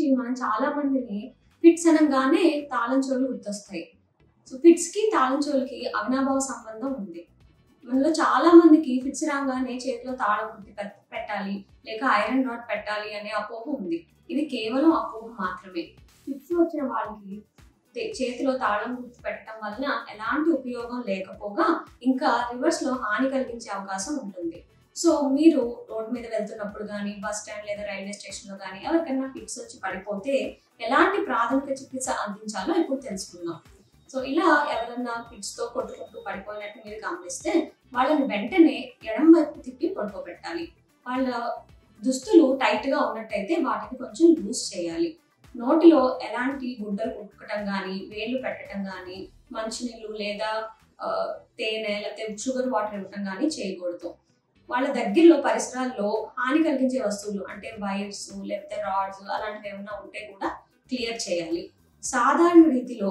నుంచి మనం చాలా మందిని ఫిట్స్ అనగానే తాళం చెవులు గుర్తొస్తాయి. సో ఫిట్స్ కి తాళం చెవులకి అవినాభావ సంబంధం ఉంది. మనలో చాలా మందికి ఫిట్స్ రాగానే చేతిలో తాళం పెట్టాలి లేక ఐరన్ రాడ్ పెట్టాలి అనే అపోహ ఉంది. ఇది కేవలం అపోహ మాత్రమే. ఫిట్స్ వచ్చిన వాళ్ళకి చేతిలో తాళం గుర్తు పెట్టడం వలన ఎలాంటి ఉపయోగం లేకపోగా ఇంకా రివర్స్ లో హాని కలిగించే అవకాశం ఉంటుంది. సో మీరు రోడ్ మీద వెళ్తున్నప్పుడు కానీ బస్ స్టాండ్ లేదా రైల్వే స్టేషన్ లో కానీ ఎవరికైనా ఫిట్స్ వచ్చి పడిపోతే ఎలాంటి ప్రాథమిక చికిత్స అందించాలో ఇప్పుడు తెలుసుకుందాం. సో ఇలా ఎవరన్నా ఫిట్స్ తో కొట్టుకుంటూ పడిపోయినట్టు మీరు గమనిస్తే వాళ్ళని వెంటనే ఎడమ వైపు తిప్పి పడుకోబెట్టాలి. వాళ్ళ దుస్తులు టైట్ గా ఉన్నట్టయితే వాటిని కొంచెం లూజ్ చేయాలి. నోటిలో ఎలాంటి గుడ్డలు కుట్టుకోవటం కానీ వేళ్ళు పెట్టడం కానీ మంచినీళ్ళు లేదా తేనె లేకపోతే షుగర్ వాటర్ ఇవ్వటం కానీ చేయకూడదు. వాళ్ళ దగ్గరలో పరిసరాల్లో హాని కలిగించే వస్తువులు అంటే వైర్స్ లేకపోతే రాడ్స్ అలాంటివి ఏమైనా ఉంటే కూడా క్లియర్ చేయాలి. సాధారణ రీతిలో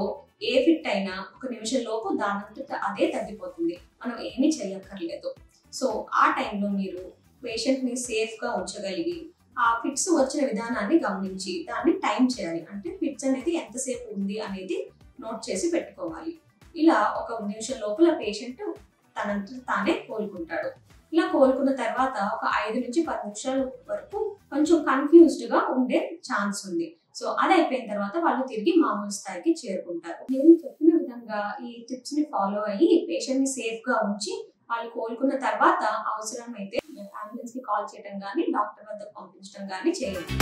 ఏ ఫిట్ అయినా 1 నిమిషం లోపు దానంతట అదే తగ్గిపోతుంది. మనం ఏమీ చేయక్కర్లేదు. సో ఆ టైంలో మీరు పేషెంట్ ని సేఫ్ గా ఉంచగలిగి ఆ ఫిట్స్ వచ్చిన విధానాన్ని గమనించి దాన్ని టైం చేయాలి. అంటే ఫిట్స్ అనేది ఎంతసేపు ఉంది అనేది నోట్ చేసి పెట్టుకోవాలి. ఇలా 1 నిమిషం లోపల పేషెంట్ తనంత తానే కోలుకుంటాడు. ఇలా కోలుకున్న తర్వాత ఒక 5 నుంచి 10 నిమిషాల వరకు కొంచెం కన్ఫ్యూజ్డ్ గా ఉండే ఛాన్స్ ఉంది. సో అది అయిపోయిన తర్వాత వాళ్ళు తిరిగి మామూలు స్థాయికి చేరుకుంటారు. నేను చెప్పిన విధంగా ఈ టిప్స్ ని ఫాలో అయ్యి పేషెంట్ ని సేఫ్ గా ఉంచి వాళ్ళు కోలుకున్న తర్వాత అవసరమైతే అంబులెన్స్ కి కాల్ చేయడం కానీ డాక్టర్ వద్దకు పంపించడం కానీ చేయండి.